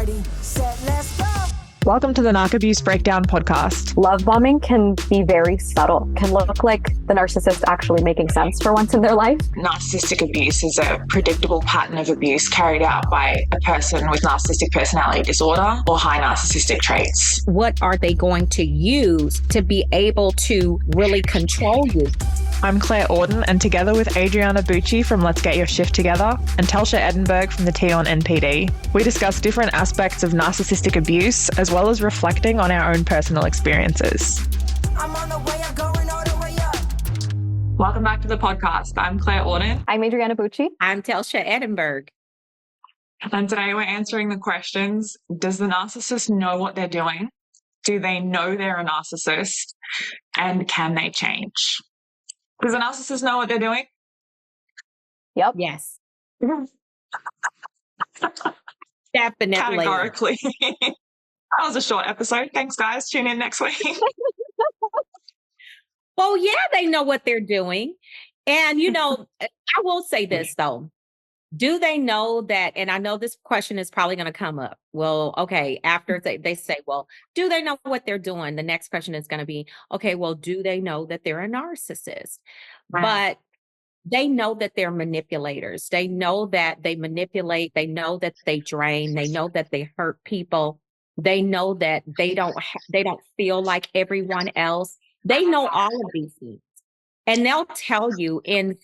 Ready, set, let's go. Welcome to the Narc Abuse Breakdown podcast. Love bombing can be very subtle, can look like the narcissist actually making sense for once in their life. Narcissistic abuse is a predictable pattern of abuse carried out by a person with narcissistic personality disorder or high narcissistic traits. What are they going to use to be able to really control you? I'm Claire Auden, and together with Adriana Bucci from Let's Get Your Shift Together and Telsha Edinburgh from the T on NPD, we discuss different aspects of narcissistic abuse as well as reflecting on our own personal experiences. I'm on the way, I'm going all the way up. Welcome back to the podcast. I'm Claire Auden. I'm Adriana Bucci. I'm Telsha Edinburgh. And today we're answering the questions, does the narcissist know what they're doing? Do they know they're a narcissist? And can they change? Does a narcissist know what they're doing? Yep. Yes. Definitely. Categorically. That was a short episode. Thanks, guys. Tune in next week. Well, yeah, they know what they're doing. And, I will say this, though. Do they know that, and I know this question is probably going to come up. Well, okay, after they say, well, do they know what they're doing? The next question is going to be, okay, well, do they know that they're a narcissist? Wow. But they know that they're manipulators. They know that they manipulate. They know that they drain. They know that they hurt people. They know that they don't feel like everyone else. They know all of these things. And they'll tell you in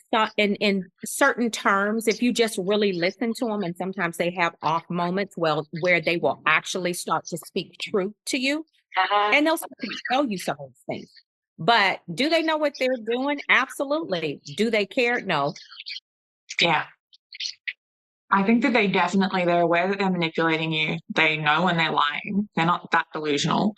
certain terms, if you just really listen to them, and sometimes they have off moments, where they will actually start to speak truth to you, and they'll start to tell you some of these things. But do they know what they're doing? Absolutely. Do they care? No. Yeah. I think that they're aware that they're manipulating you. They know when they're lying. They're not that delusional.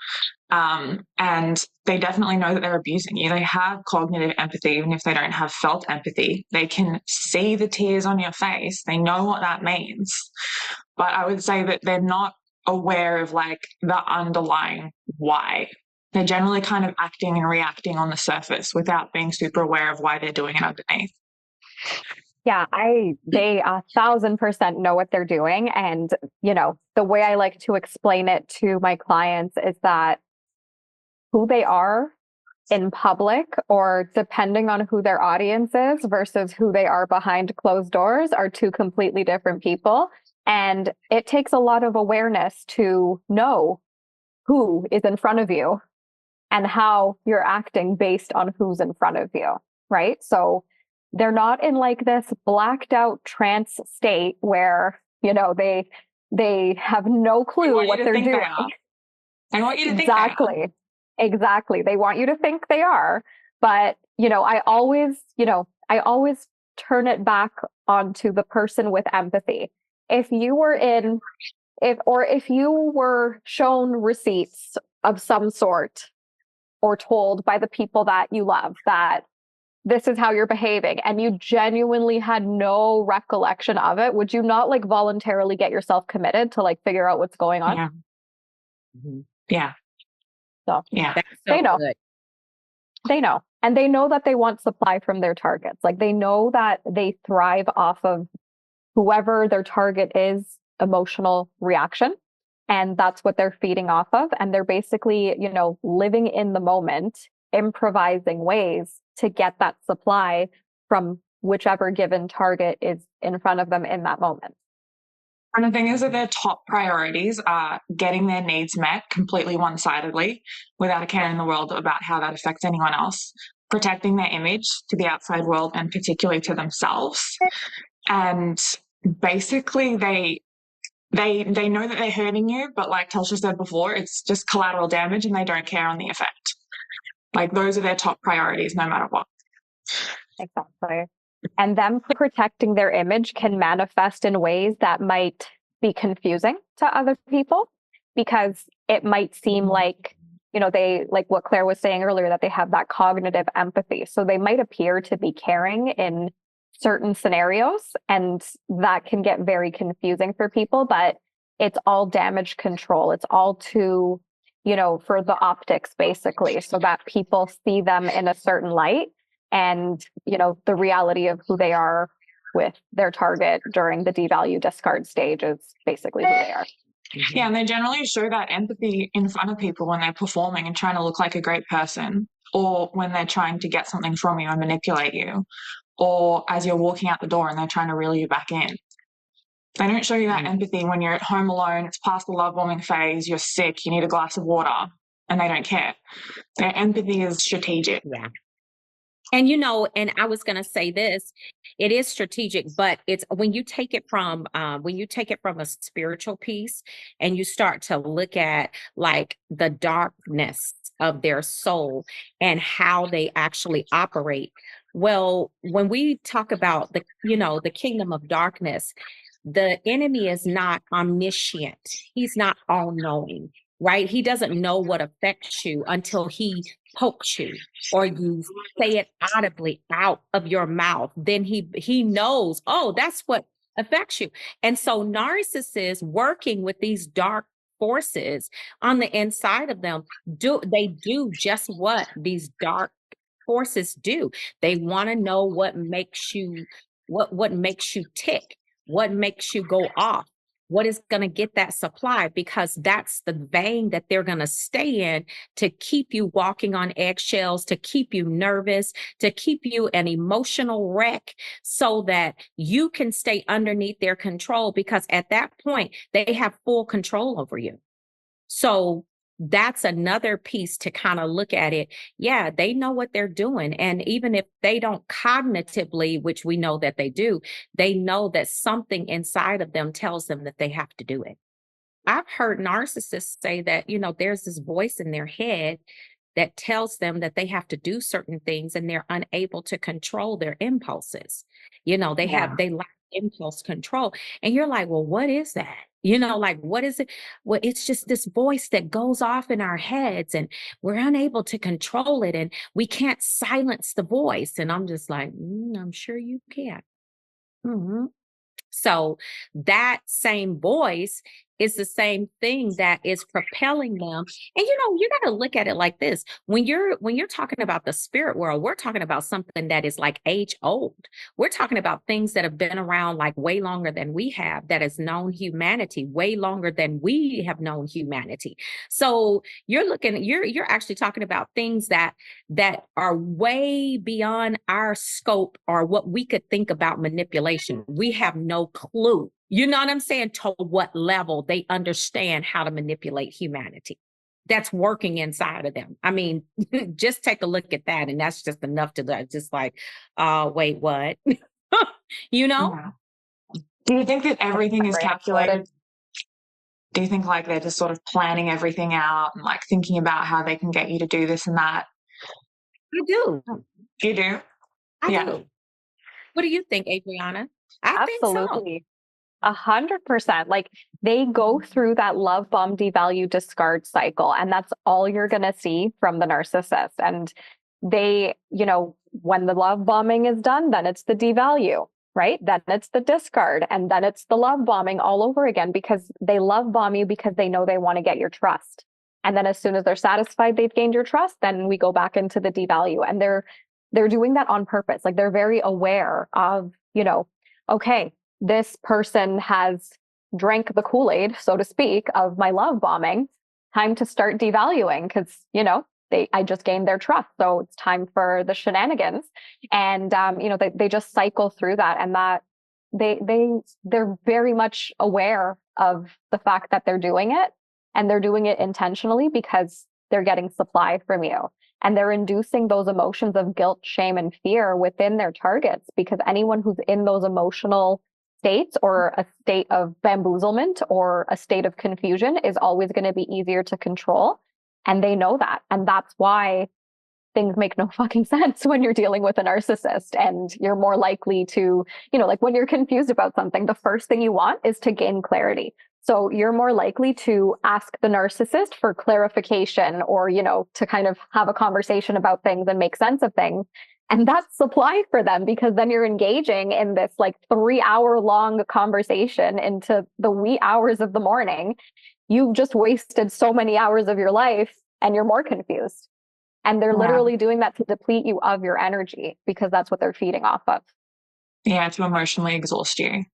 And they definitely know that they're abusing you. They have cognitive empathy, even if they don't have felt empathy. They can see the tears on your face. They know what that means. But I would say that they're not aware of like the underlying why. They're generally kind of acting and reacting on the surface without being super aware of why they're doing it underneath. Yeah, they 1,000% know what they're doing. And, the way I like to explain it to my clients is that who they are in public, or depending on who their audience is versus who they are behind closed doors, are two completely different people. And it takes a lot of awareness to know who is in front of you and how you're acting based on who's in front of you, right? So they're not in like this blacked out trance state where, they have no clue what they're doing. I want you to think Exactly. They want you to think they are. But, I always turn it back onto the person with empathy. If you were shown receipts of some sort, or told by the people that you love that this is how you're behaving, and you genuinely had no recollection of it, would you not like voluntarily get yourself committed to like figure out what's going on? Yeah. Mm-hmm. Yeah. So yeah, they know. Good. They know. And they know that they want supply from their targets. Like they know that they thrive off of whoever their target is emotional reaction. And that's what they're feeding off of. And they're basically, living in the moment, improvising ways to get that supply from whichever given target is in front of them in that moment. And the thing is that their top priorities are getting their needs met completely one-sidedly, without a care in the world about how that affects anyone else, protecting their image to the outside world and particularly to themselves. And basically they know that they're hurting you, but like Telsha said before, it's just collateral damage and they don't care on the effect. Like those are their top priorities no matter what. Exactly. And them protecting their image can manifest in ways that might be confusing to other people, because it might seem like, they, like what Claire was saying earlier, that they have that cognitive empathy. So they might appear to be caring in certain scenarios, and that can get very confusing for people, but it's all damage control. It's all to, for the optics, basically, so that people see them in a certain light. And, the reality of who they are with their target during the devalue discard stage is basically who they are. Yeah, and they generally show that empathy in front of people when they're performing and trying to look like a great person, or when they're trying to get something from you and manipulate you, or as you're walking out the door and they're trying to reel you back in. They don't show you that empathy when you're at home alone, it's past the love bombing phase, you're sick, you need a glass of water, and they don't care. Their empathy is strategic. Yeah. And and I was going to say this, it is strategic, but it's when you take it from a spiritual piece and you start to look at like the darkness of their soul and how they actually operate. Well, when we talk about the kingdom of darkness, the enemy is not omniscient. He's not all knowing, right? He doesn't know what affects you until he pokes you or you say it audibly out of your mouth. Then he knows, oh, that's what affects you. And so narcissists working with these dark forces on the inside of them do just what these dark forces do. They want to know what makes you tick, what makes you go off, what is going to get that supply, because that's the vein that they're going to stay in to keep you walking on eggshells, to keep you nervous, to keep you an emotional wreck so that you can stay underneath their control, because at that point they have full control over you. So that's another piece to kind of look at it. Yeah, they know what they're doing. And even if they don't cognitively, which we know that they do, they know that something inside of them tells them that they have to do it. I've heard narcissists say that, there's this voice in their head that tells them that they have to do certain things and they're unable to control their impulses. They lack impulse control. And you're like, well, what is that? Like, what is it? Well, it's just this voice that goes off in our heads and we're unable to control it and we can't silence the voice. And I'm just like, I'm sure you can. Mm-hmm. So that same voice is the same thing that is propelling them. And you got to look at it like this. When you're talking about the spirit world, we're talking about something that is like age old. We're talking about things that have been around like way longer than we have, that has known humanity way longer than we have known humanity. So you're actually talking about things that are way beyond our scope or what we could think about manipulation. We have no clue. You know what I'm saying? To what level they understand how to manipulate humanity that's working inside of them. I mean, just take a look at that. And that's just enough to just like, wait, what? Yeah. Do you think that everything is calculated? Do you think like they're just sort of planning everything out and like thinking about how they can get you to do this and that? I do. You do? I do. What do you think, Adriana? Absolutely. 100%. Like they go through that love bomb, devalue, discard cycle. And that's all you're going to see from the narcissist. And they, when the love bombing is done, then it's the devalue, right? Then it's the discard. And then it's the love bombing all over again, because they love bomb you because they know they want to get your trust. And then as soon as they're satisfied, they've gained your trust, then we go back into the devalue. And they're doing that on purpose. Like they're very aware of, okay, this person has drank the Kool-Aid, so to speak, of my love bombing. Time to start devaluing because, I just gained their trust. So it's time for the shenanigans. And, they just cycle through that, and that they're very much aware of the fact that they're doing it, and they're doing it intentionally because they're getting supply from you. And they're inducing those emotions of guilt, shame, and fear within their targets, because anyone who's in those emotional states or a state of bamboozlement or a state of confusion is always going to be easier to control. And they know that. And that's why things make no fucking sense when you're dealing with a narcissist, and you're more likely to, like when you're confused about something, the first thing you want is to gain clarity. So you're more likely to ask the narcissist for clarification or, to kind of have a conversation about things and make sense of things. And that's supply for them, because then you're engaging in this like 3-hour long conversation into the wee hours of the morning. You've just wasted so many hours of your life and you're more confused. And they're literally doing that to deplete you of your energy, because that's what they're feeding off of. Yeah, to emotionally exhaust you.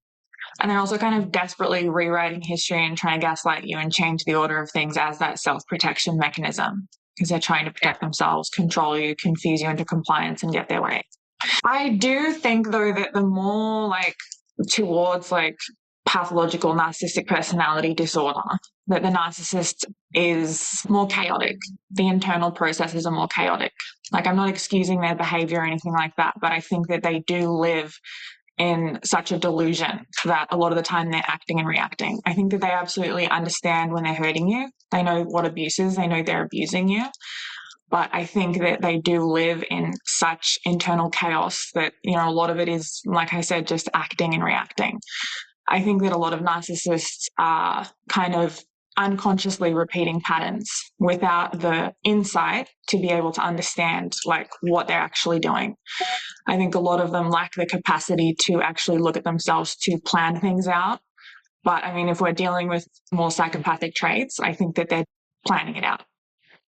And they're also kind of desperately rewriting history and trying to gaslight you and change the order of things as that self-protection mechanism, because they're trying to protect themselves, control you, confuse you into compliance and get their way. I do think, though, that the more like towards like pathological narcissistic personality disorder, that the narcissist is more chaotic. The internal processes are more chaotic. Like, I'm not excusing their behavior or anything like that, but I think that they do live in such a delusion that a lot of the time they're acting and reacting. I think that they absolutely understand when they're hurting you. They know what abuse is. They know they're abusing you. But I think that they do live in such internal chaos that, you know, a lot of it is, like I said, just acting and reacting. I think that a lot of narcissists are kind of unconsciously repeating patterns without the insight to be able to understand like what they're actually doing. I think a lot of them lack the capacity to actually look at themselves to plan things out. But I mean, if we're dealing with more psychopathic traits, I think that they're planning it out.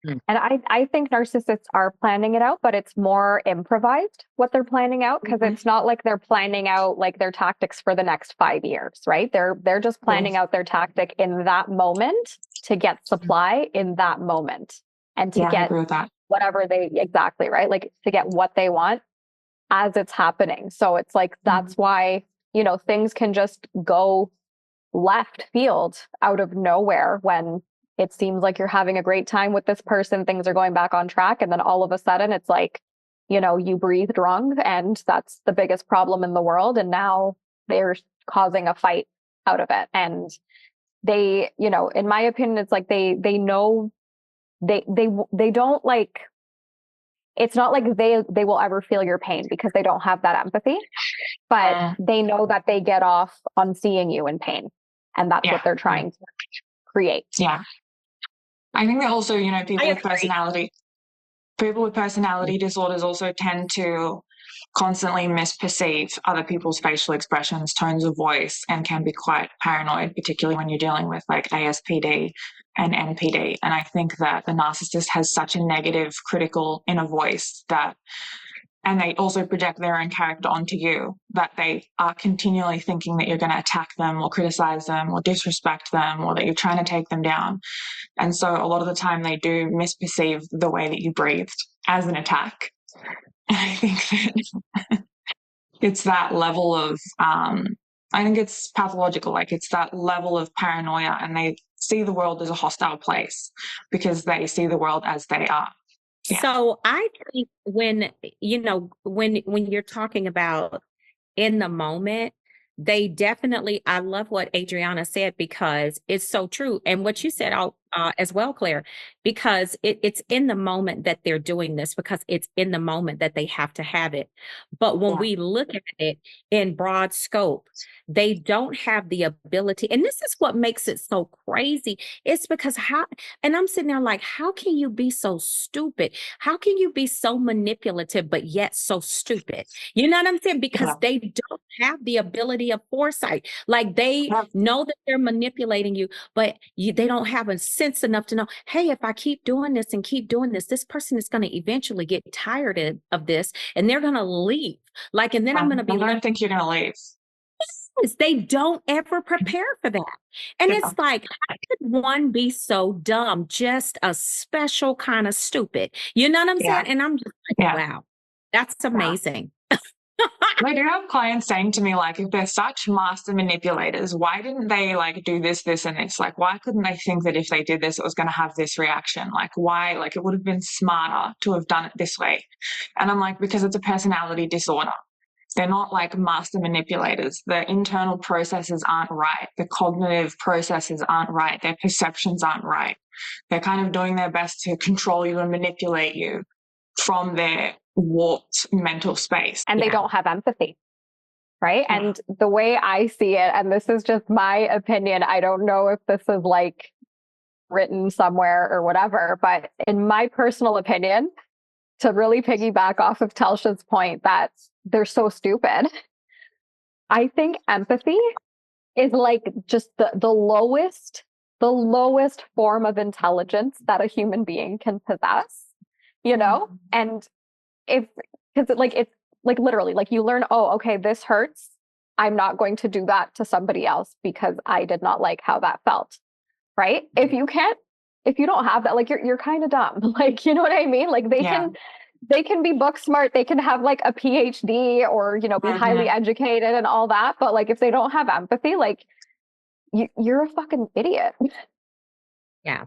And I think narcissists are planning it out, but it's more improvised what they're planning out, because it's not like they're planning out like their tactics for the next 5 years, right? They're just planning out their tactic in that moment to get supply in that moment and to I get agree with that. whatever they exactly, right? Like to get what they want as it's happening. So it's like that's why, you know, things can just go left field out of nowhere when it seems like you're having a great time with this person, things are going back on track, and then all of a sudden it's like, you know, you breathed wrong and that's the biggest problem in the world, and now they're causing a fight out of it. And they, you know, in my opinion, it's like they know they don't like, it's not like they will ever feel your pain because they don't have that empathy, but they know that they get off on seeing you in pain, and that's what they're trying to create. Yeah. I think that also, you know, people with personality disorders also tend to constantly misperceive other people's facial expressions, tones of voice, and can be quite paranoid, particularly when you're dealing with like ASPD and NPD. And I think that the narcissist has such a negative, critical inner voice that, and they also project their own character onto you, that they are continually thinking that you're going to attack them or criticize them or disrespect them, or that you're trying to take them down. And so a lot of the time they do misperceive the way that you breathed as an attack. And I think that it's that level of, I think it's pathological, like it's that level of paranoia, and they see the world as a hostile place because they see the world as they are. Yeah. So I think when, you know, when you're talking about in the moment, they definitely, I love what Adriana said, because it's so true. And what you said as well, Claire, because it's in the moment that they're doing this, because it's in the moment that they have to have it. But when we look at it in broad scope, they don't have the ability. And this is what makes it so crazy. It's because and I'm sitting there like, how can you be so stupid? How can you be so manipulative, but yet so stupid? You know what I'm saying? Because they don't have the ability of foresight. Like they know that they're manipulating you, but they don't have a sense enough to know, hey, if I keep doing this and keep doing this, this person is going to eventually get tired of this and they're going to leave. Like, and then I'm going to be. I don't think you're going to leave. They don't ever prepare for that. And it's like, how could one be so dumb? Just a special kind of stupid. You know what I'm saying? And I'm just like, wow, that's amazing. I do have clients saying to me, like, if they're such master manipulators, why didn't they like do this, this, and this? Like, why couldn't they think that if they did this, it was going to have this reaction? Like, why? Like, it would have been smarter to have done it this way. And I'm like, because it's a personality disorder. They're not like master manipulators. Their internal processes aren't right. The cognitive processes aren't right. Their perceptions aren't right. They're kind of doing their best to control you and manipulate you from their warped mental space. And they don't have empathy, right? And the way I see it, and this is just my opinion, I don't know if this is like written somewhere or whatever, but in my personal opinion, to really piggyback off of Telsha's point that they're so stupid, I think empathy is like just the lowest form of intelligence that a human being can possess, you know? And because it's like literally like you learn, oh, okay, this hurts. I'm not going to do that to somebody else because I did not like how that felt. Right? If you don't have that, like you're kind of dumb. Like, you know what I mean? Like they can be book smart, they can have like a PhD or, you know, be highly educated and all that. But like, if they don't have empathy, like you're a fucking idiot. Yeah.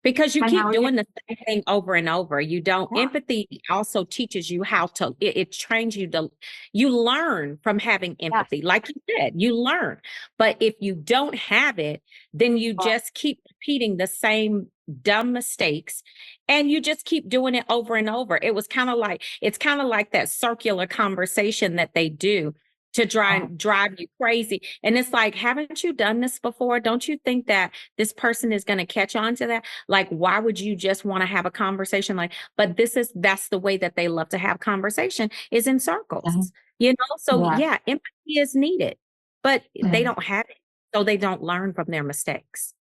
Because you keep doing the same thing over and over. You don't, empathy also teaches you how to, it trains you to, you learn from having empathy. Like you said, you learn. But if you don't have it, then you just keep repeating the same dumb mistakes and you just keep doing it over and over. It's kind of like that circular conversation that they do to drive you crazy. And it's like, haven't you done this before? Don't you think that this person is going to catch on to that? Like, why would you just want to have a conversation? But that's the way that they love to have conversation, is in circles, you know? So empathy is needed, but they don't have it. So they don't learn from their mistakes.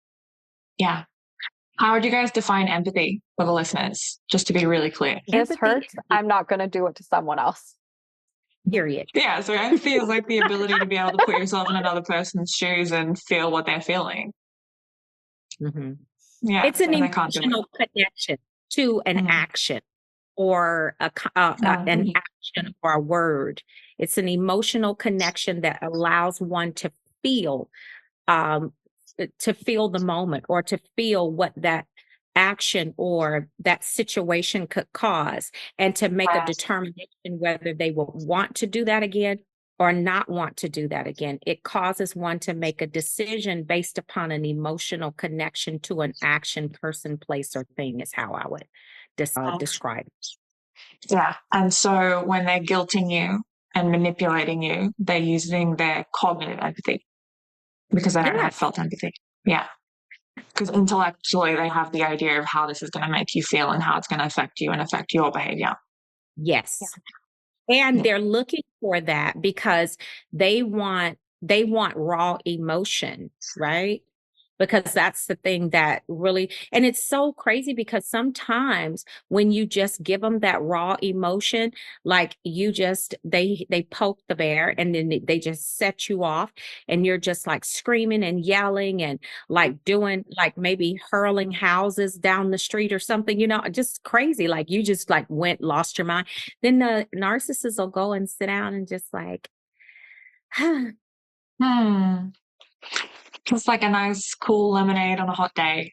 Yeah. How would you guys define empathy for the listeners? Just to be really clear. This hurts. I'm not going to do it to someone else. Period. Yeah, so empathy is like the ability to be able to put yourself in another person's shoes and feel what they're feeling. Mm-hmm. Yeah, it's an emotional connection to an action or an action or a word. It's an emotional connection that allows one to feel the moment or to feel what that action or that situation could cause, and to make a determination whether they will want to do that again or not want to do that again. It causes one to make a decision based upon an emotional connection to an action, person, place, or thing, is how I would describe it. Yeah. And so when they're guilting you and manipulating you, they're using their cognitive empathy because they don't have felt empathy. Yeah. Because intellectually, they have the idea of how this is going to make you feel and how it's going to affect you and affect your behavior. Yes. And they're looking for that because they want raw emotion, right? Because that's the thing that really, and it's so crazy because sometimes when you just give them that raw emotion, like they poke the bear and then they just set you off and you're just like screaming and yelling and like doing, like maybe hurling houses down the street or something, you know, just crazy. Like you just like lost your mind. Then the narcissist will go and sit down and just like, Just like a nice, cool lemonade on a hot day.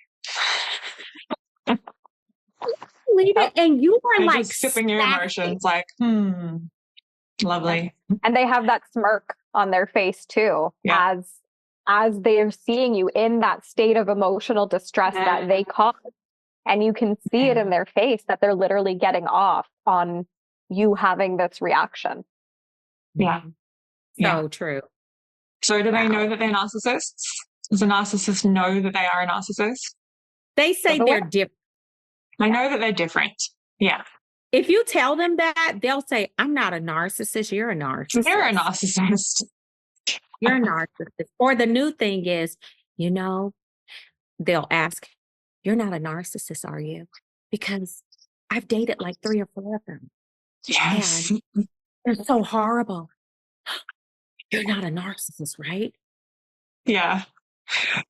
Leave it, and you are You're like just sipping your emotions, like, lovely. And they have that smirk on their face too, as they are seeing you in that state of emotional distress that they caused. And you can see it in their face that they're literally getting off on you having this reaction. Yeah. So true. So do they know that they're narcissists? Does a narcissist know that they are a narcissist? They say they're different. I know that they're different. Yeah. If you tell them that, they'll say, I'm not a narcissist. You're a narcissist. You're a narcissist. You're a narcissist. Or the new thing is, you know, they'll ask, you're not a narcissist, are you? Because I've dated like 3 or 4 of them. Yes. And they're so horrible. You're not a narcissist, right? Yeah.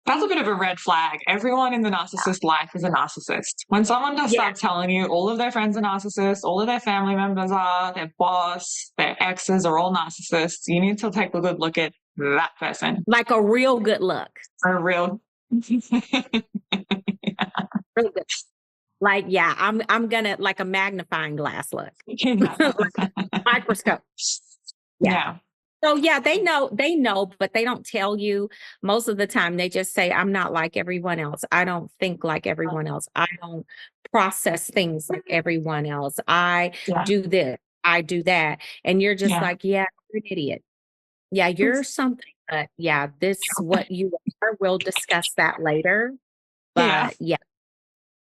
That's a bit of a red flag. Everyone in the narcissist life is a narcissist. When someone just starts telling you all of their friends are narcissists, all of their family members are, their boss, their exes are all narcissists, you need to take a good look at that person. Like a real good look. A real... Really good. Like, I'm gonna, like a magnifying glass look. Microscope. Yeah. So they know, but they don't tell you. Most of the time they just say, I'm not like everyone else. I don't think like everyone else. I don't process things like everyone else. I do this, I do that. And you're just like, you're an idiot. Yeah, you're something. But this is what you are. We'll discuss that later. But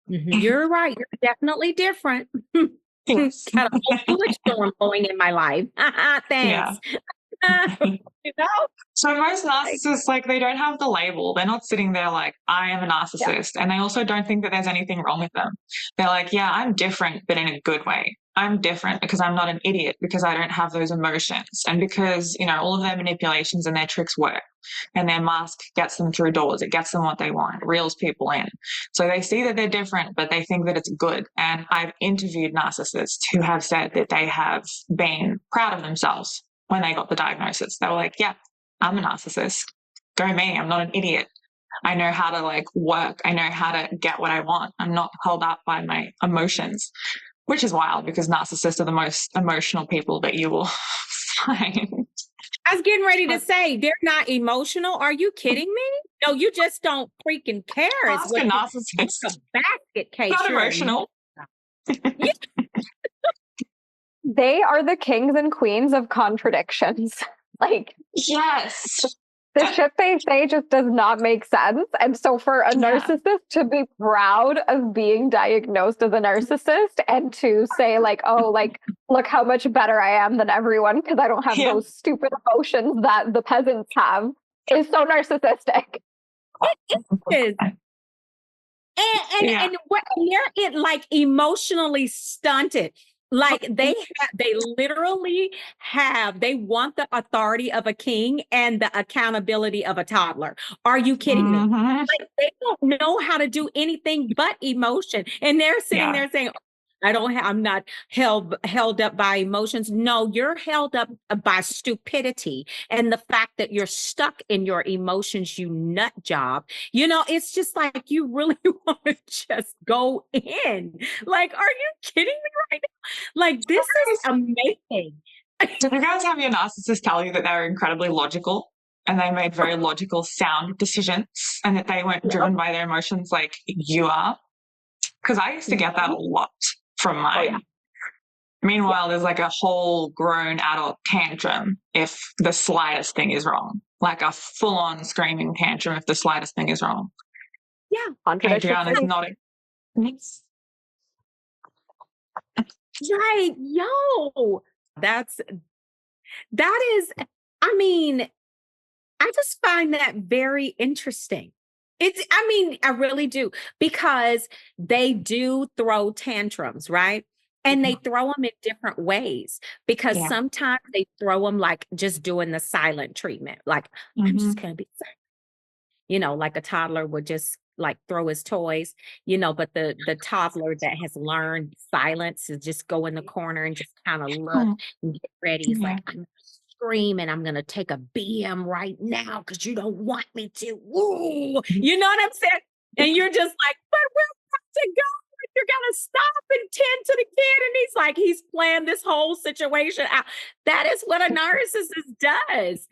you're right. You're definitely different. Got a whole storm blowing in my life. Thanks. You know? So most narcissists, like, they don't have the label. They're not sitting there like, I am a narcissist. And they also don't think that there's anything wrong with them. They're like, I'm different, but in a good way. I'm different because I'm not an idiot, because I don't have those emotions, and because, you know, all of their manipulations and their tricks work, and their mask gets them through doors. It gets them what they want. It reels people in. So they see that they're different, but they think that it's good. And I've interviewed narcissists who have said that they have been proud of themselves when they got the diagnosis. They were like, yeah, I'm a narcissist. Go me. I'm not an idiot. I know how to like work. I know how to get what I want. I'm not held up by my emotions, which is wild because narcissists are the most emotional people that you will find. I was getting ready to say they're not emotional. Are you kidding me? No, you just don't freaking care. Is Ask what a you- narcissist. it's a basket case. Not You're emotional. They are the kings and queens of contradictions. Like, Yes. the shit they say just does not make sense. And so for a Yeah. narcissist to be proud of being diagnosed as a narcissist and to say like, oh, like, look how much better I am than everyone because I don't have Yeah. those stupid emotions that the peasants have is so narcissistic. is. And Yeah. and what they're like emotionally stunted. Like they literally they want the authority of a king and the accountability of a toddler. Are you kidding me? Mhm. Like they don't know how to do anything but emotion. And they're sitting Yeah. there saying, I'm not held up by emotions. No, you're held up by stupidity and the fact that you're stuck in your emotions, you nut job. You know, it's just like you really want to just go in. Like, are you kidding me right now? Like, this is amazing. Did you guys have your narcissist tell you that they were incredibly logical and they made very logical, sound decisions and that they weren't driven by their emotions like you are? Because I used to get that a lot from mine. yeah. Meanwhile, there's like a whole grown adult tantrum if the slightest thing is wrong, like a full-on screaming tantrum if the slightest thing is wrong. Yeah. Contradiction. Adriana's nodding. Yes. Right. Yo, that is, I mean, I just find that very interesting. I really do, because they do throw tantrums, right? And they throw them in different ways because Yeah. sometimes they throw them like just doing the silent treatment. Like, I'm just going to be silent. You know, like a toddler would just like throw his toys, but the toddler that has learned silence is just go in the corner and just kind of look and get ready. He's like, I'm gonna scream and I'm gonna take a BM right now because you don't want me to. Woo! You know what I'm saying? And you're just like, but we're about to go. You're gonna stop and tend to the kid. And he's like, he's planned this whole situation out. That is what a narcissist does.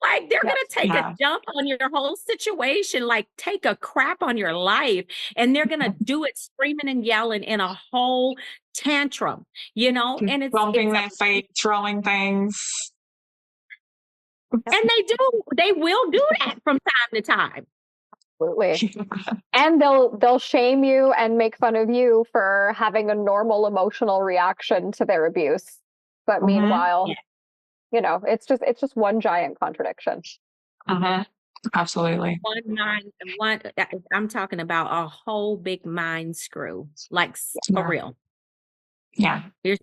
Like they're going to take a jump on your whole situation, like take a crap on your life, and they're going to do it screaming and yelling in a whole tantrum, and it's bumping their feet, throwing things. And they will do that from time to time. Absolutely. And they'll shame you and make fun of you for having a normal emotional reaction to their abuse. But meanwhile, it's just one giant contradiction. Absolutely. I'm talking about a whole big mind screw, like for real. Yeah. You're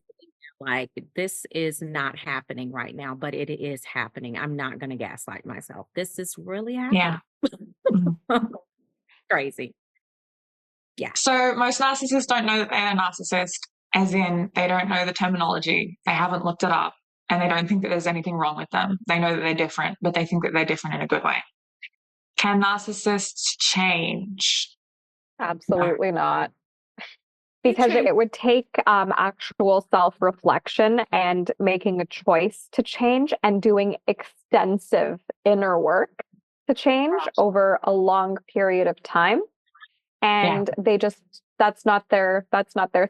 like, this is not happening right now, but it is happening. I'm not going to gaslight myself. This is really happening. Yeah. Crazy. Yeah. So most narcissists don't know that they're a narcissist, as in they don't know the terminology. They haven't looked it up. And they don't think that there's anything wrong with them. They know that they're different, but they think that they're different in a good way. Can narcissists change? Absolutely not. Because it would take actual self-reflection and making a choice to change and doing extensive inner work to change over a long period of time. And that's not their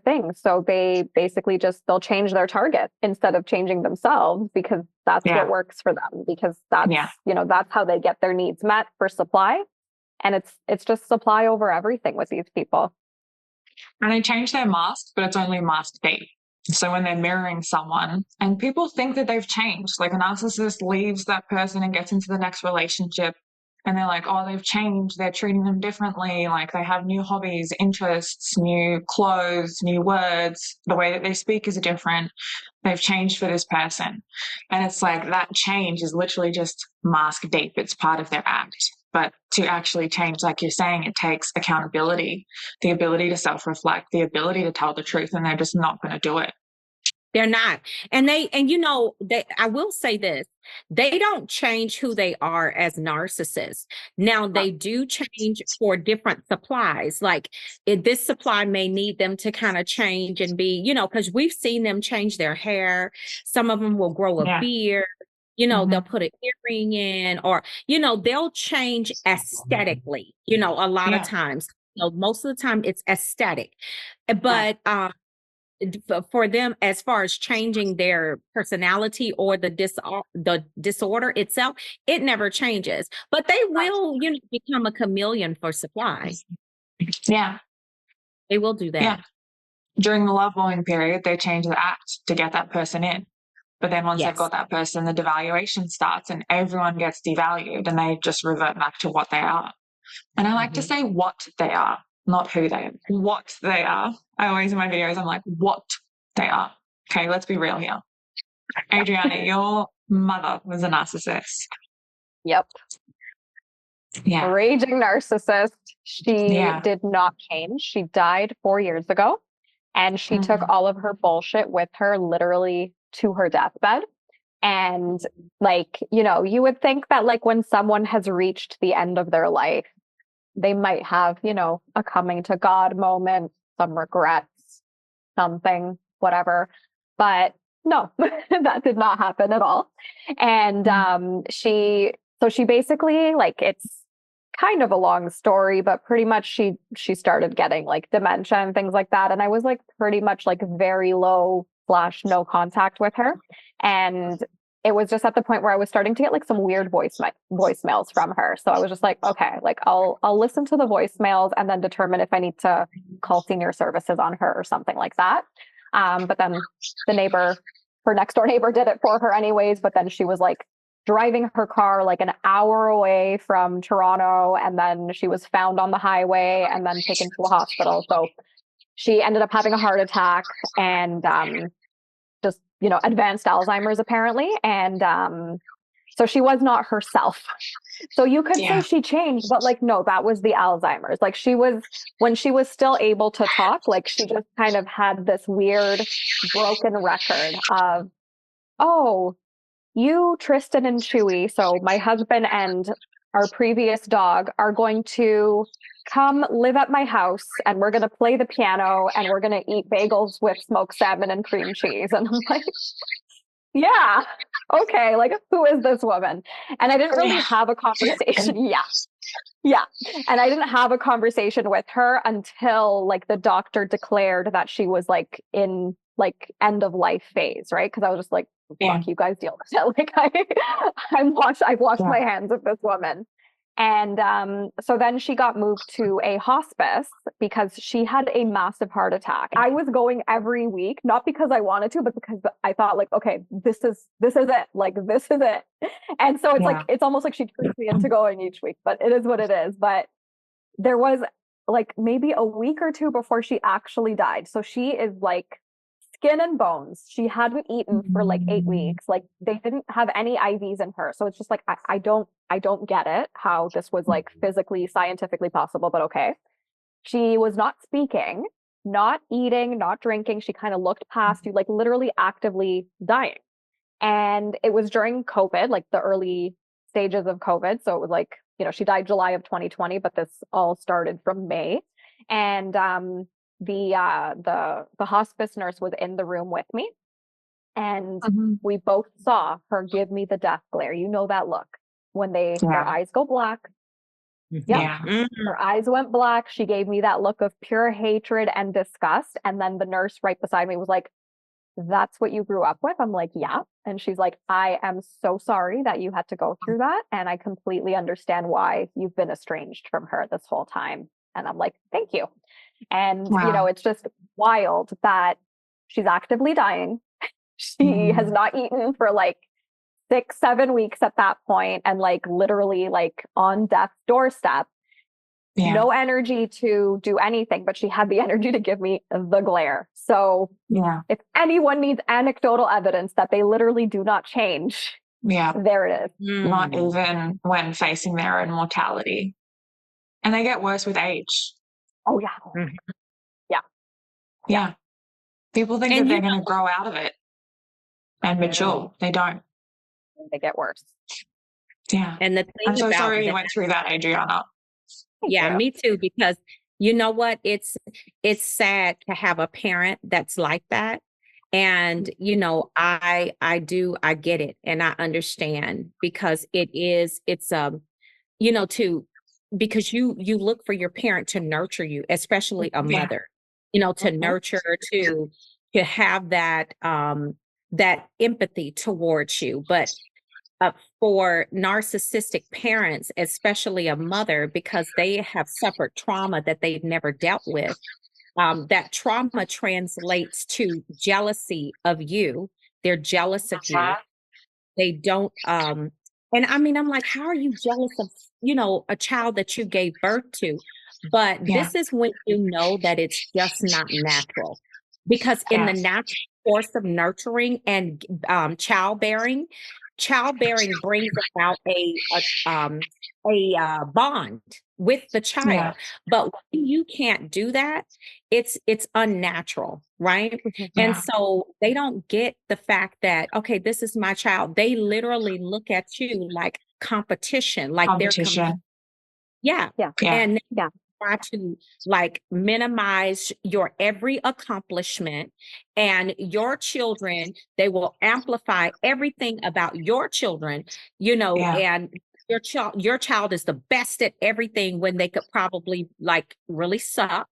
thing. So they basically they'll change their target instead of changing themselves because that's what works for them, because that's that's how they get their needs met for supply. And it's just supply over everything with these people. And they change their mask, but it's only mask deep. So when they're mirroring someone and people think that they've changed, like a narcissist leaves that person and gets into the next relationship and they're like, oh, they've changed, they're treating them differently, like they have new hobbies, interests, new clothes, new words, the way that they speak is different, they've changed for this person. And it's like that change is literally just mask deep, it's part of their act. But to actually change, like you're saying, it takes accountability, the ability to self-reflect, the ability to tell the truth, and they're just not going to do it. They're not. And I will say this, they don't change who they are as narcissists. Now they do change for different supplies. Like this supply may need them to kind of change and be, because we've seen them change their hair. Some of them will grow a beard. They'll put an earring in, or, they'll change aesthetically, a lot of times. Most of the time it's aesthetic. But for them, as far as changing their personality or the disorder itself, it never changes. But they will, become a chameleon for supply. Yeah. They will do that. Yeah. During the love bombing period, they change the act to get that person in. But then once they've got that person, the devaluation starts and everyone gets devalued and they just revert back to what they are. And I like to say what they are, not who they are, what they are. I always in my videos, I'm like, what they are. Okay, let's be real here. Adriana, your mother was a narcissist. Yep. Yeah. Raging narcissist. She did not change. She died 4 years ago, and she took all of her bullshit with her literally to her deathbed. And you would think that when someone has reached the end of their life, they might have, a coming to God moment, some regrets, something, whatever. But no, that did not happen at all. And she basically, it's kind of a long story, but pretty much she started getting dementia and things like that. And I was pretty much very low / no contact with her. And it was just at the point where I was starting to get some weird voicemails from her. So I was just okay, I'll listen to the voicemails and then determine if I need to call senior services on her or something like that. But then her next door neighbor did it for her anyways. But then she was driving her car an hour away from Toronto, and then she was found on the highway and then taken to a hospital. So she ended up having a heart attack and just advanced Alzheimer's apparently. And so she was not herself. So you could say she changed, but no, that was the Alzheimer's. When she was still able to talk, she just kind of had this weird broken record of, oh, you, Tristan and Chewy, so my husband and our previous dog, are going to come live at my house, and we're going to play the piano, and we're going to eat bagels with smoked salmon and cream cheese. And I'm like, yeah, okay, who is this woman? And I didn't really have a conversation. Yeah. And I didn't have a conversation with her until the doctor declared that she was in end of life phase, right? Because I was just fuck, you guys deal with it. I've washed my hands of this woman. And so then she got moved to a hospice because she had a massive heart attack. I was going every week, not because I wanted to, but because I thought okay, this is it. This is it. And so it's it's almost like she tricked me into going each week, but it is what it is. But there was maybe a week or two before she actually died. So she is skin and bones. She hadn't eaten for 8 weeks. They didn't have any IVs in her. So it's just I don't get it, how this was physically, scientifically possible, but okay. She was not speaking, not eating, not drinking. She kind of looked past you, literally actively dying. And it was during COVID, the early stages of COVID. So it was she died July of 2020, but this all started from May. And the hospice nurse was in the room with me, and we both saw her give me the death glare. That look when their eyes go black. Her eyes went black. She gave me that look of pure hatred and disgust. And then the nurse right beside me was like, "That's what you grew up with?" I'm like, "Yeah." And she's like, "I am so sorry that you had to go through that, and I completely understand why you've been estranged from her this whole time." And I'm like, "Thank you." And, it's just wild that she's actively dying. She has not eaten for 6-7 weeks at that point, and like literally like on death's doorstep. Yeah. No energy to do anything, but she had the energy to give me the glare. So Yeah. if anyone needs anecdotal evidence that they literally do not change, Yeah. there it is. Not even when facing their own mortality. And they get worse with age. Oh yeah. Mhm. Yeah. People think And that you they're going to grow out of it and mature. They don't. They get worse. Yeah. And the I'm thing so about sorry you that, went through that, Adriana. yeah, me too, because you know what? It's sad to have a parent that's like that. And you know, I get it and I understand, because it's you know, because you look for your parent to nurture you, especially a Yeah. mother, you know, to nurture, to have that that empathy towards you. But for narcissistic parents, especially a mother, because they have suffered trauma that they've never dealt with, that trauma translates to jealousy of you. They're jealous of you. They don't, and I mean, I'm like, how are you jealous of, you know, a child that you gave birth to? But Yeah. this is when you know that it's just not natural. Because in the Yes. natural course of nurturing and childbearing brings about a bond with the child. Yeah. But when you can't do that, it's unnatural, right? And Yeah. so they don't get the fact that, okay, this is my child. They literally look at you like competition, like they're Competition. yeah. Yeah. Yeah. And Yeah. try to like minimize your every accomplishment, and your children, they will amplify everything about your children, you know, Yeah. and your child is the best at everything when they could probably like really suck.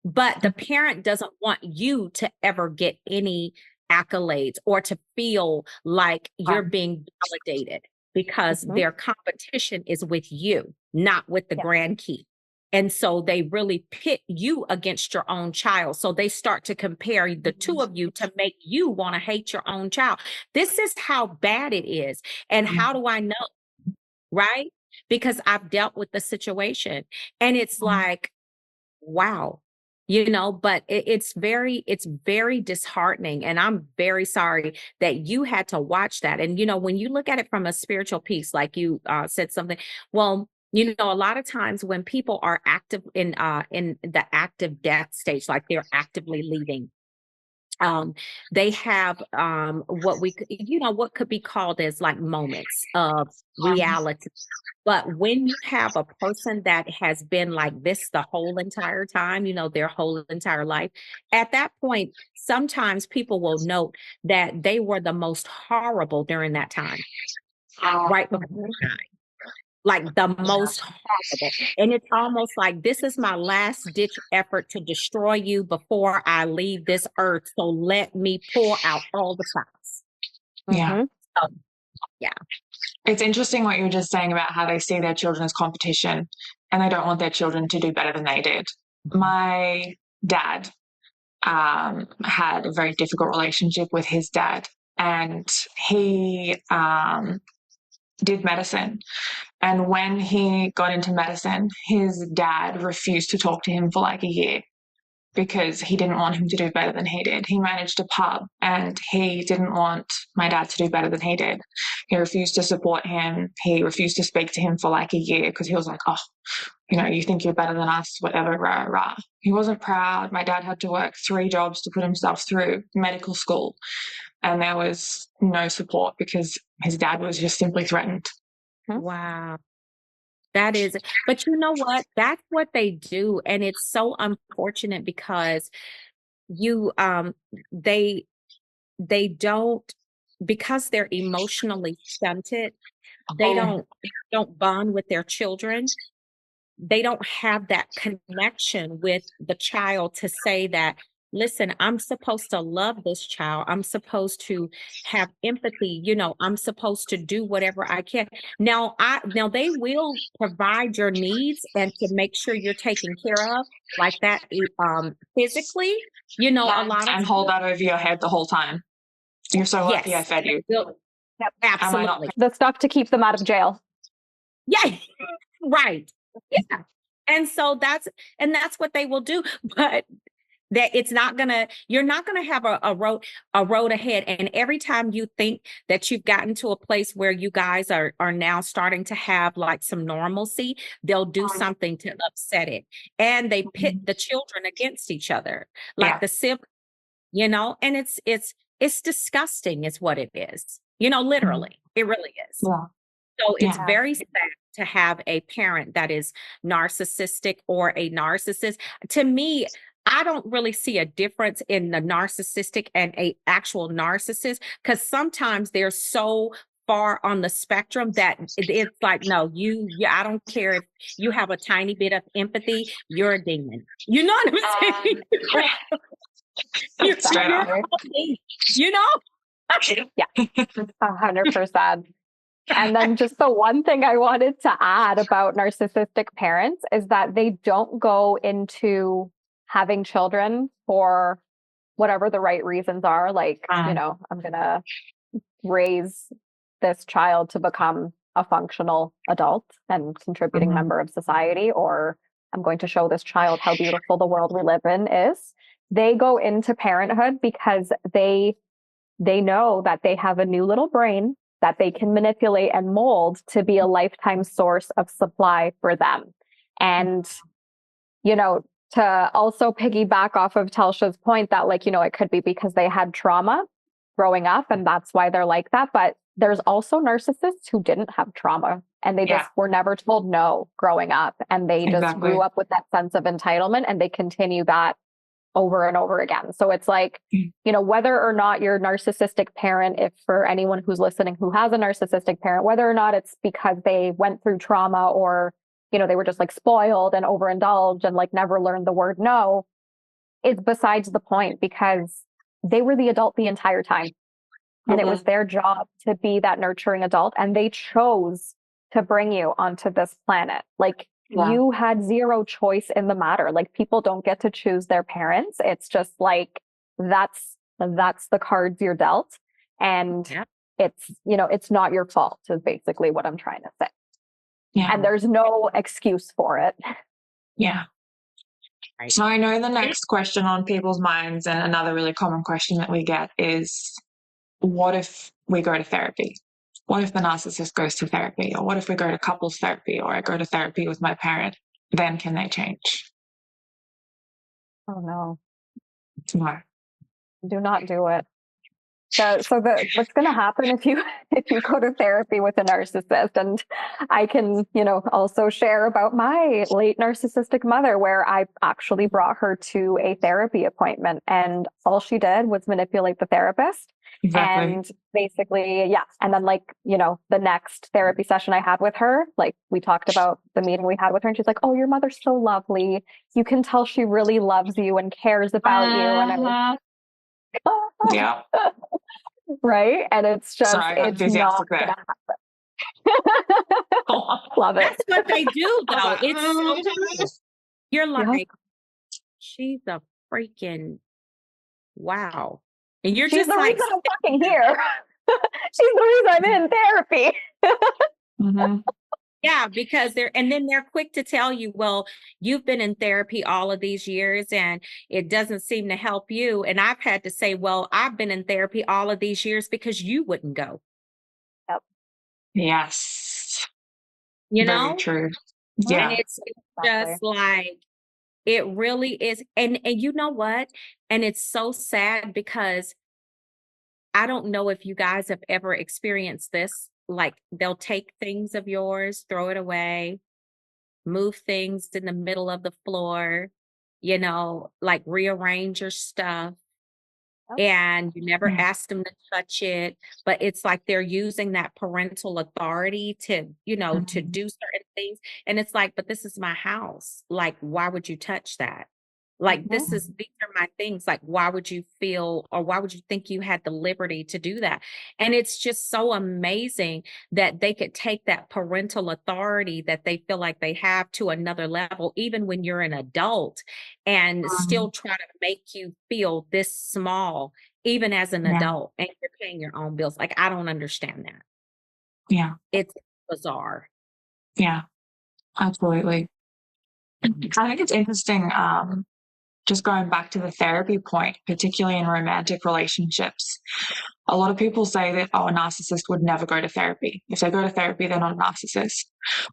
But the parent doesn't want you to ever get any accolades or to feel like you're being validated, because their competition is with you, not with the Yeah. grandkid. And so they really pit you against your own child. So they start to compare the two of you to make you want to hate your own child. This is how bad it is. And how do I know? Right? Because I've dealt with the situation, and it's like, wow, you know, but it's very disheartening. And I'm very sorry that you had to watch that. And, you know, when you look at it from a spiritual piece, like you said something, well, you know, a lot of times when people are active in the active death stage, like they're actively leaving, they have what what could be called as like moments of reality. But when you have a person that has been like this the whole entire time, you know, their whole entire life, at that point, sometimes people will note that they were the most horrible during that time, right before they died. Like the most horrible. And it's almost like, this is my last ditch effort to destroy you before I leave this earth. So let me pull out all the stops. Yeah. So, yeah. It's interesting what you were just saying about how they see their children as competition and they don't want their children to do better than they did. My dad had a very difficult relationship with his dad, and he did medicine. And when he got into medicine, his dad refused to talk to him for like a year because he didn't want him to do better than he did. He managed a pub and he didn't want my dad to do better than he did. He refused to support him. He refused to speak to him for like a year because he was like, oh, you know, you think you're better than us, whatever, rah, rah. He wasn't proud. My dad had to work 3 jobs to put himself through medical school. And there was no support because his dad was just simply threatened. Wow. That is, but you know what? That's what they do. And it's so unfortunate because they don't, because they're emotionally stunted, they don't bond with their children. They don't have that connection with the child to say that, listen, I'm supposed to love this child. I'm supposed to have empathy. You know, I'm supposed to do whatever I can. Now they will provide your needs and to make sure you're taken care of like that, physically, you know, a lot of And hold that over your head the whole time. You're so lucky I fed you. Yep. Absolutely. The stuff to keep them out of jail. Yeah. Right. Yeah. And so that's what they will do. But that you're not gonna have a road ahead. And every time you think that you've gotten to a place where you guys are now starting to have like some normalcy, they'll do something to upset it. And they pit the children against each other, like the siblings, and it's disgusting is what it is. Literally, it really is. Yeah. So it's Yeah. very sad to have a parent that is narcissistic or a narcissist. To me, I don't really see a difference in the narcissistic and a actual narcissist, because sometimes they're so far on the spectrum that it's like, no, I don't care if you have a tiny bit of empathy, you're a demon. You know what I'm saying? Straight up. Yeah, 100%. And then just the one thing I wanted to add about narcissistic parents is that they don't go into having children for whatever the right reasons are. Like, I'm going to raise this child to become a functional adult and contributing member of society, or I'm going to show this child how beautiful the world we live in is. They go into parenthood because they know that they have a new little brain that they can manipulate and mold to be a lifetime source of supply for them. And, to also piggyback off of Telsha's point that it could be because they had trauma growing up and that's why they're like that. But there's also narcissists who didn't have trauma and they just were never told no growing up. And they just grew up with that sense of entitlement and they continue that over and over again. So it's like, whether or not your narcissistic parent, if for anyone who's listening who has a narcissistic parent, whether or not it's because they went through trauma or, they were just like spoiled and overindulged and like never learned the word no, is besides the point, because they were the adult the entire time. And it was their job to be that nurturing adult. And they chose to bring you onto this planet. Like, you had zero choice in the matter. Like, people don't get to choose their parents. It's just like, that's the cards you're dealt. And it's, it's not your fault is basically what I'm trying to say. Yeah. And there's no excuse for it. Yeah. Right. So I know the next question on people's minds, and another really common question that we get is, what if we go to therapy? What if the narcissist goes to therapy? Or what if we go to couples therapy, or I go to therapy with my parent? Then can they change? Oh, no. No. Do not do it. What's going to happen if you go to therapy with a narcissist, and I can, also share about my late narcissistic mother, where I actually brought her to a therapy appointment, and all she did was manipulate the therapist. Exactly. And basically, and then the next therapy session I had with her, like, we talked about the meeting we had with her, and she's like, "Oh, your mother's so lovely. You can tell she really loves you and cares about you." And I was, yeah. Right. And it's just, it's not going to happen. Love it. That's what they do, though. It's you're like, she's a freaking wow. And you're she's just the like, reason I'm fucking here. She's the reason I'm in therapy. Yeah, because they're quick to tell you, well, you've been in therapy all of these years and it doesn't seem to help you. And I've had to say, well, I've been in therapy all of these years because you wouldn't go. Yep. Yes. Very true. Yeah. And it's just like, it really is. And you know what? And it's so sad because I don't know if you guys have ever experienced this. Like, they'll take things of yours, throw it away, move things in the middle of the floor, like rearrange your stuff. And you never ask them to touch it, but it's like they're using that parental authority to, to do certain things. And it's like, but this is my house. Like, why would you touch that? Like, these are my things. Like, why would you feel, or why would you think you had the liberty to do that? And it's just so amazing that they could take that parental authority that they feel like they have to another level, even when you're an adult, and still try to make you feel this small, even as an adult, and you're paying your own bills. Like, I don't understand that. Yeah. It's bizarre. Yeah, absolutely. I think it's interesting, just going back to the therapy point, particularly in romantic relationships. A lot of people say that, oh, a narcissist would never go to therapy. If they go to therapy, they're not a narcissist.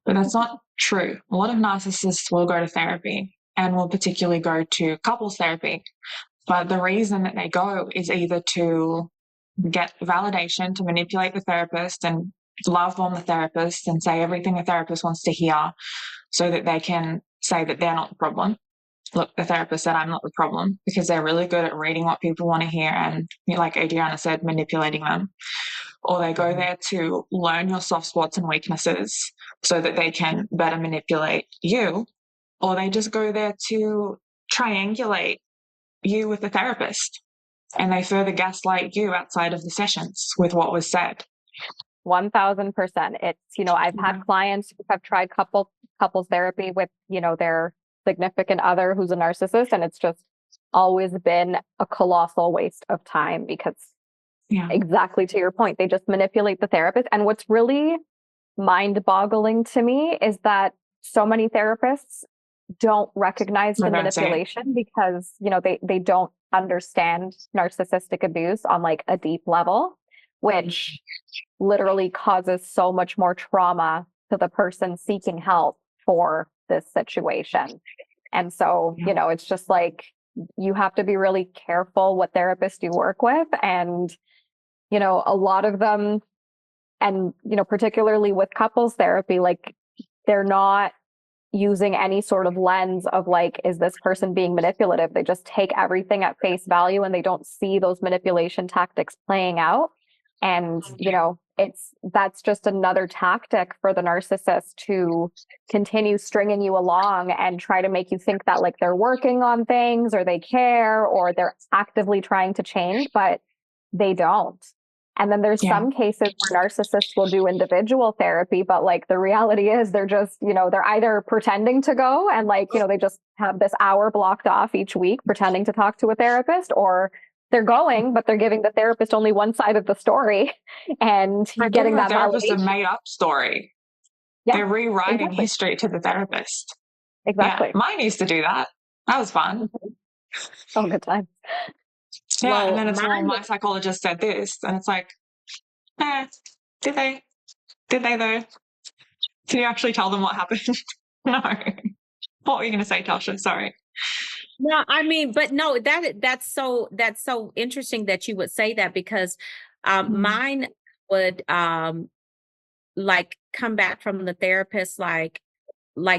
But that's not true. A lot of narcissists will go to therapy and will particularly go to couples therapy. But the reason that they go is either to get validation, to manipulate the therapist and love bomb the therapist and say everything the therapist wants to hear so that they can say that they're not the problem. Look, the therapist said I'm not the problem, because they're really good at reading what people want to hear and, like Adriana said, manipulating them. Or they go there to learn your soft spots and weaknesses so that they can better manipulate you. Or they just go there to triangulate you with the therapist, and they further gaslight you outside of the sessions with what was said. 1000%. It's, I've had clients who have tried couples therapy with, their significant other who's a narcissist, and it's just always been a colossal waste of time because exactly to your point, they just manipulate the therapist. And what's really mind-boggling to me is that so many therapists don't recognize the manipulation because, they don't understand narcissistic abuse on like a deep level, which literally causes so much more trauma to the person seeking help for this situation. And so, it's just like, you have to be really careful what therapists you work with. And, a lot of them, and, particularly with couples therapy, like, they're not using any sort of lens of like, is this person being manipulative? They just take everything at face value and they don't see those manipulation tactics playing out. And, that's just another tactic for the narcissist to continue stringing you along and try to make you think that like they're working on things or they care or they're actively trying to change, but they don't. And then there's some cases where narcissists will do individual therapy, but like the reality is they're just, they're either pretending to go and like, they just have this hour blocked off each week pretending to talk to a therapist, or they're going, but they're giving the therapist only one side of the story and getting that therapist validation. A made-up story. Yeah, they're rewriting history to the therapist. Exactly. Yeah, mine used to do that. That was fun. Oh, good time. Yeah, and then it's my psychologist said this, and it's like, did they? Did they though? Can you actually tell them what happened? No. What were you going to say, Telsha? Sorry. No, I mean, but no, that's so interesting that you would say that, because mine would like come back from the therapist like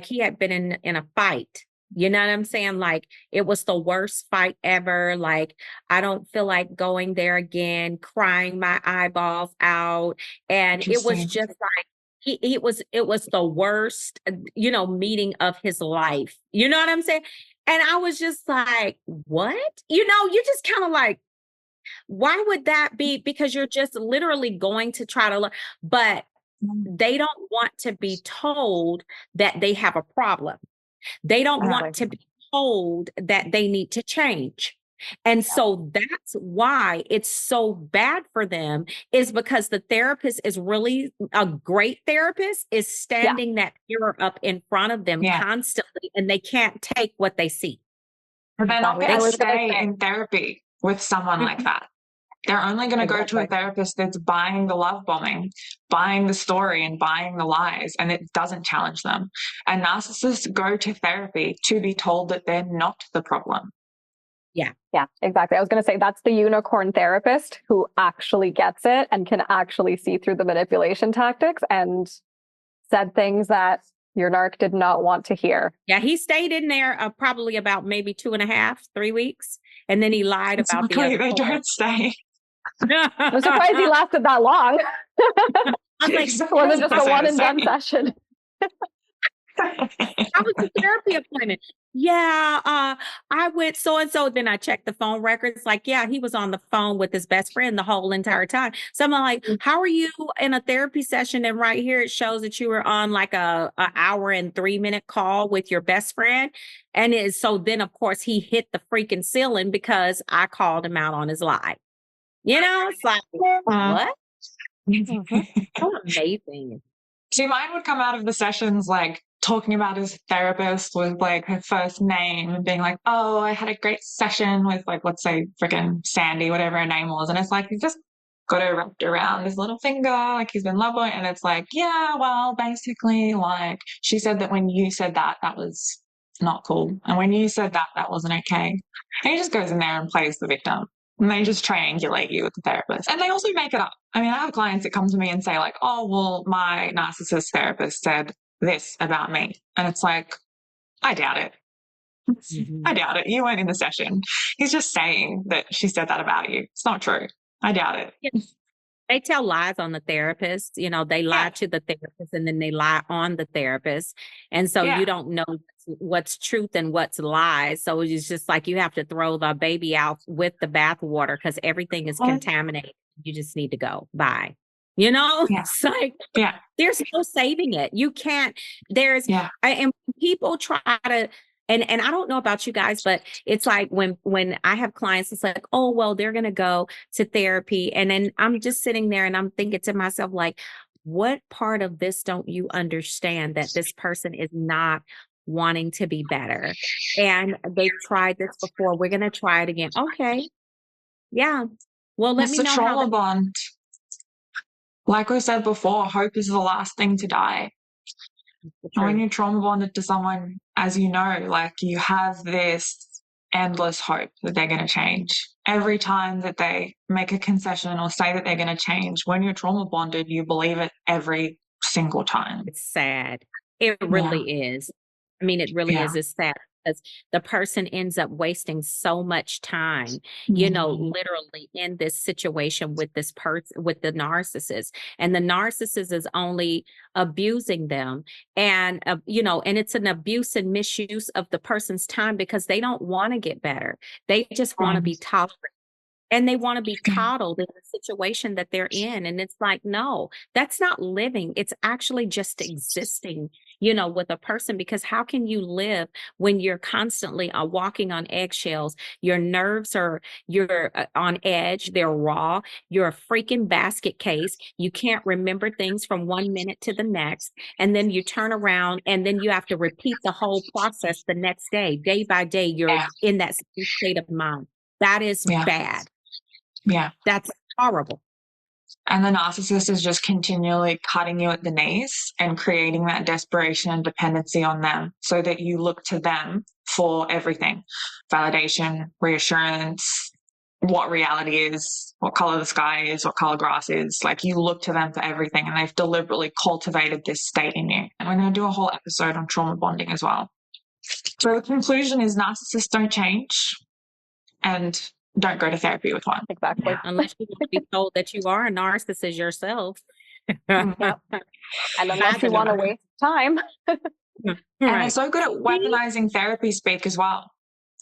he had been in a fight. You know what I'm saying? Like, it was the worst fight ever. Like, I don't feel like going there again, crying my eyeballs out. And it was just like, it was the worst, meeting of his life. You know what I'm saying? And I was just like, what? You just kind of like, why would that be? Because you're just literally going to try to learn, but they don't want to be told that they have a problem. They don't want to be told that they need to change. And so that's why it's so bad for them, is because the therapist is really a great therapist, is standing that mirror up in front of them constantly, and they can't take what they see. But they're not going to stay in therapy with someone like that. They're only going to go to a therapist that's buying the love bombing, buying the story and buying the lies, and it doesn't challenge them. And narcissists go to therapy to be told that they're not the problem. Yeah, exactly. I was going to say that's the unicorn therapist who actually gets it and can actually see through the manipulation tactics and said things that your narc did not want to hear. Yeah, he stayed in there probably about maybe 2.5, 3 weeks. And then he lied about the other. They don't stay. I'm surprised he lasted that long. I'm like, it wasn't just a one and done session. How was the therapy appointment? yeah, I went so and so. Then I checked the phone records. Like, yeah, he was on the phone with his best friend the whole entire time. So I'm like, how are you in a therapy session? And right here it shows that you were on like a hour and 3 minute call with your best friend. And so then of course he hit the freaking ceiling because I called him out on his lie. It's like what? So amazing. See, mine would come out of the sessions like talking about his therapist with like her first name and being like, oh, I had a great session with like, let's say freaking Sandy, whatever her name was. And it's like, he's just got her wrapped around his little finger, like he's been love boy. And it's like, yeah, well, basically, like she said that when you said that, that was not cool. And when you said that, that wasn't okay. And he just goes in there and plays the victim. And they just triangulate you with the therapist. And they also make it up. I mean, I have clients that come to me and say like, oh, well, my narcissist therapist said this about me. And it's like, I doubt it. I doubt it. You weren't in the session. He's just saying that she said that about you. It's not true. I doubt it. Yeah. They tell lies on the therapist. They lie to the therapist and then they lie on the therapist. And so you don't know what's truth and what's lies. So it's just like you have to throw the baby out with the bathwater because everything is contaminated. You just need to go. Bye. It's like there's no saving it. You can't. And people try to. And I don't know about you guys, but it's like when I have clients, it's like, oh, well, they're going to go to therapy. And then I'm just sitting there and I'm thinking to myself, like, what part of this don't you understand that this person is not wanting to be better? And they've tried this before. We're going to try it again. Okay. Yeah. Well, let me know trauma how bond. Like we said before, hope is the last thing to die. When you're trauma bonded to someone, as you know, like you have this endless hope that they're going to change. Every time that they make a concession or say that they're going to change, when you're trauma bonded, you believe it every single time. It's sad. It really is. I mean, it really is. It's sad because the person ends up wasting so much time, literally in this situation with this person, with the narcissist. And the narcissist is only abusing them. And, and it's an abuse and misuse of the person's time because they don't want to get better. They just want to be tolerated. And they want to be coddled in the situation that they're in. And it's like, no, that's not living. It's actually just existing, with a person, because how can you live when you're constantly walking on eggshells? Your nerves you're on edge. They're raw. You're a freaking basket case. You can't remember things from 1 minute to the next. And then you turn around and then you have to repeat the whole process the next day by day. You're in that same state of mind. That is bad. Yeah. That's horrible. And the narcissist is just continually cutting you at the knees and creating that desperation and dependency on them so that you look to them for everything. Validation, reassurance, what reality is, what color the sky is, what color grass is. Like you look to them for everything and they've deliberately cultivated this state in you. And we're going to do a whole episode on trauma bonding as well. So the conclusion is narcissists don't change and don't go to therapy with one. Exactly. Unless you want to be told that you are a narcissist yourself. And unless you want to waste time. And they're so good at weaponizing therapy speak as well.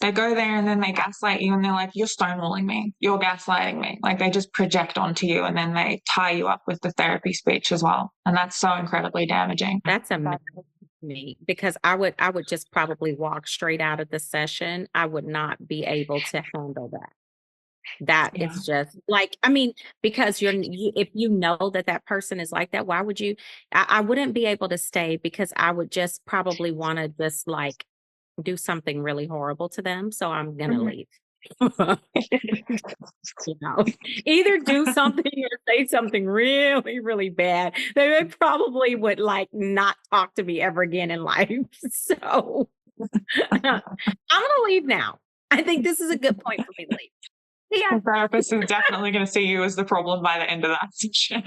They go there and then they gaslight you and they're like, you're stonewalling me. You're gaslighting me. Like they just project onto you and then they tie you up with the therapy speech as well. And that's so incredibly damaging. That's amazing. Me because I would just probably walk straight out of the session. I would not be able to handle that. It's just like, I mean, because if you know that person is like that, why would you? I wouldn't be able to stay because I would just probably want to just like do something really horrible to them. So I'm gonna leave. Either do something or say something really, really bad. They probably would like not talk to me ever again in life. So I'm gonna leave now. I think this is a good point for me to leave. The therapist is definitely going to see you as the problem by the end of that session.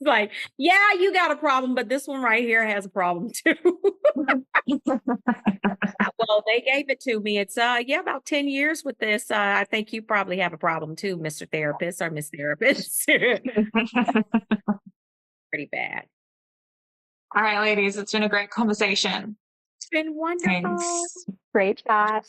Like, yeah, you got a problem, but this one right here has a problem too. Well, they gave it to me. It's about 10 years with this. I think you probably have a problem too, Mr. Therapist or Miss Therapist. Pretty bad. All right, ladies, it's been a great conversation. It's been wonderful. Thanks. Great chat.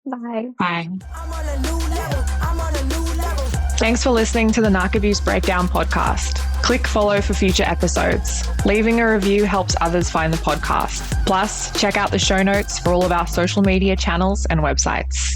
Bye. Bye. I'm on a new level. I'm on a new level. Thanks for listening to the Narc Abuse Breakdown podcast. Click follow for future episodes. Leaving a review helps others find the podcast. Plus, check out the show notes for all of our social media channels and websites.